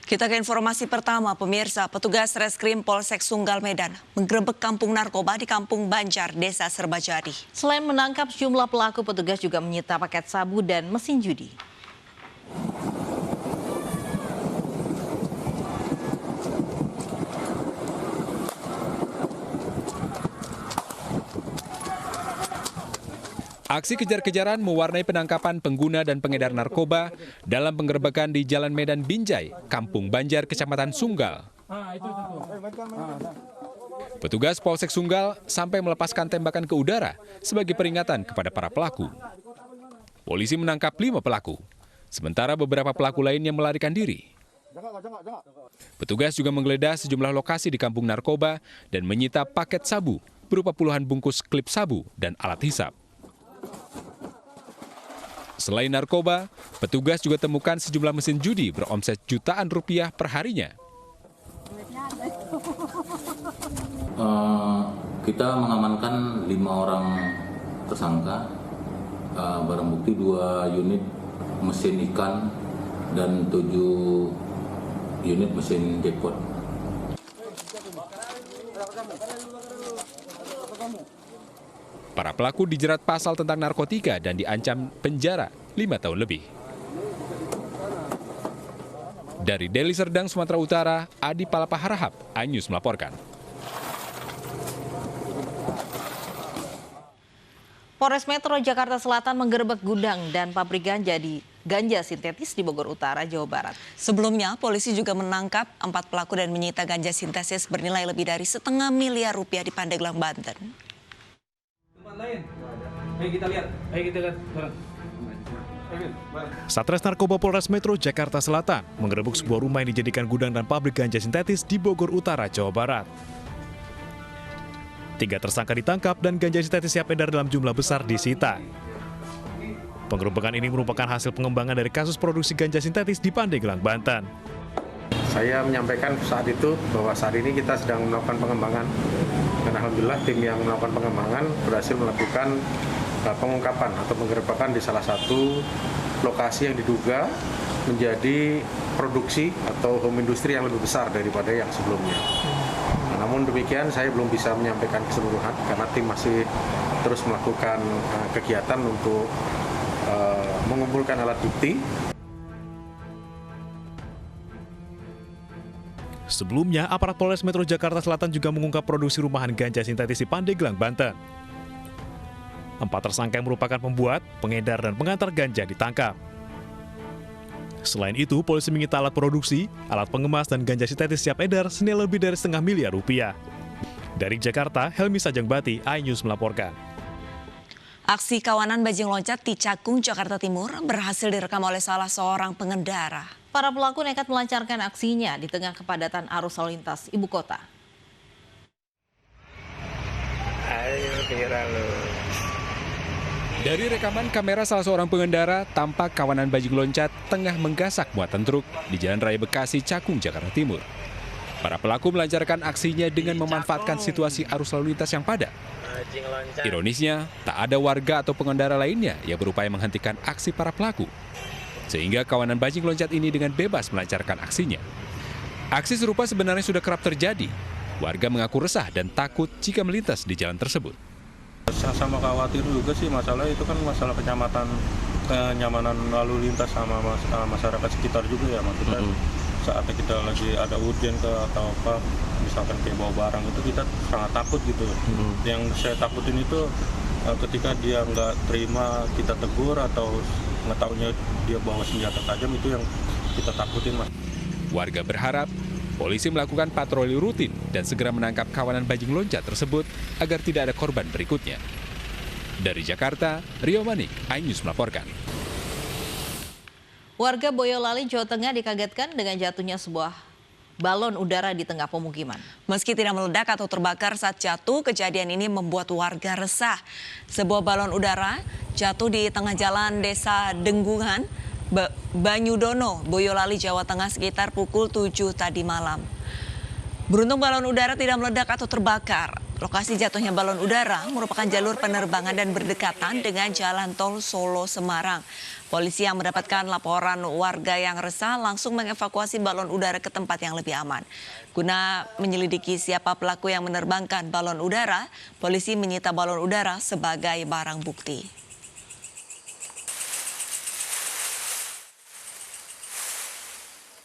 Kita ke informasi pertama, pemirsa. Petugas Reskrim Polsek Sunggal Medan menggerebek kampung narkoba di Kampung Banjar, Desa Serbajadi. Selain menangkap sejumlah pelaku, petugas juga menyita paket sabu dan mesin judi. Aksi kejar-kejaran mewarnai penangkapan pengguna dan pengedar narkoba dalam penggerebekan di Jalan Medan Binjai, Kampung Banjar, Kecamatan Sunggal. Petugas Polsek Sunggal sampai melepaskan tembakan ke udara sebagai peringatan kepada para pelaku. Polisi menangkap 5 pelaku, sementara beberapa pelaku lainnya melarikan diri. Petugas juga menggeledah sejumlah lokasi di kampung narkoba dan menyita paket sabu berupa puluhan bungkus klip sabu dan alat hisap. Selain narkoba, petugas juga temukan sejumlah mesin judi beromset jutaan rupiah per harinya. Kita mengamankan 5 orang tersangka, barang bukti 2 unit mesin ikan dan 7 unit mesin jackpot. Para pelaku dijerat pasal tentang narkotika dan diancam penjara 5 tahun lebih. Dari Deli Serdang, Sumatera Utara, Adi Palapa Harahap, iNews melaporkan. Polres Metro Jakarta Selatan menggerebek gudang dan pabrik ganja sintetis di Bogor Utara, Jawa Barat. Sebelumnya, polisi juga menangkap 4 pelaku dan menyita ganja sintetis bernilai lebih dari setengah miliar rupiah di Pandeglang, Banten. Ayo kita lihat bareng. Satres Narkoba Polres Metro Jakarta Selatan menggerebek sebuah rumah yang dijadikan gudang dan pabrik ganja sintetis di Bogor Utara, Jawa Barat. 3 tersangka ditangkap dan ganja sintetis siap edar dalam jumlah besar disita. Penggerebekan ini merupakan hasil pengembangan dari kasus produksi ganja sintetis di Pandeglang, Banten. Saya menyampaikan saat itu bahwa saat ini kita sedang melakukan pengembangan. Dan alhamdulillah tim yang melakukan pengembangan berhasil melakukan pengungkapan atau penggerebekan di salah satu lokasi yang diduga menjadi produksi atau home industry yang lebih besar daripada yang sebelumnya. Namun demikian saya belum bisa menyampaikan keseluruhan karena tim masih terus melakukan kegiatan untuk mengumpulkan alat bukti. Sebelumnya, aparat Polres Metro Jakarta Selatan juga mengungkap produksi rumahan ganja sintetis di Pandeglang, Banten. 4 tersangka yang merupakan pembuat, pengedar, dan pengantar ganja ditangkap. Selain itu, polisi menyita alat produksi, alat pengemas, dan ganja sintetis siap edar senilai lebih dari setengah miliar rupiah. Dari Jakarta, Helmi Sajangbati, iNews melaporkan. Aksi kawanan bajing loncat di Cakung, Jakarta Timur berhasil direkam oleh salah seorang pengendara. Para pelaku nekat melancarkan aksinya di tengah kepadatan arus lalu lintas ibu kota. Dari rekaman kamera salah seorang pengendara, tampak kawanan bajing loncat tengah menggasak muatan truk di Jalan Raya Bekasi, Cakung, Jakarta Timur. Para pelaku melancarkan aksinya dengan memanfaatkan situasi arus lalu lintas yang padat. Ironisnya, tak ada warga atau pengendara lainnya yang berupaya menghentikan aksi para pelaku. Sehingga kawanan bajing loncat ini dengan bebas melancarkan aksinya. Aksi serupa sebenarnya sudah kerap terjadi. Warga mengaku resah dan takut jika melintas di jalan tersebut. Sama khawatir juga sih, masalah itu kan masalah kenyamanan lalu lintas sama masyarakat sekitar juga ya. Maksudnya saat kita lagi ada hujan atau apa, misalkan kayak bawa barang itu kita sangat takut gitu. Yang saya takutin itu ketika dia nggak terima kita tegur atau mengetahuinya dia bawa senjata tajam, itu yang kita takutin, Mas. Warga berharap polisi melakukan patroli rutin dan segera menangkap kawanan bajing loncat tersebut agar tidak ada korban berikutnya. Dari Jakarta, Rio Manik, iNews melaporkan. Warga Boyolali, Jawa Tengah dikagetkan dengan jatuhnya sebuah balon udara di tengah pemukiman. Meski tidak meledak atau terbakar saat jatuh, kejadian ini membuat warga resah. Sebuah balon udara jatuh di tengah jalan Desa Denggungan, Banyudono, Boyolali, Jawa Tengah sekitar pukul 7 tadi malam. Beruntung balon udara tidak meledak atau terbakar. Lokasi jatuhnya balon udara merupakan jalur penerbangan dan berdekatan dengan jalan tol Solo-Semarang. Polisi yang mendapatkan laporan warga yang resah langsung mengevakuasi balon udara ke tempat yang lebih aman. Guna menyelidiki siapa pelaku yang menerbangkan balon udara, polisi menyita balon udara sebagai barang bukti.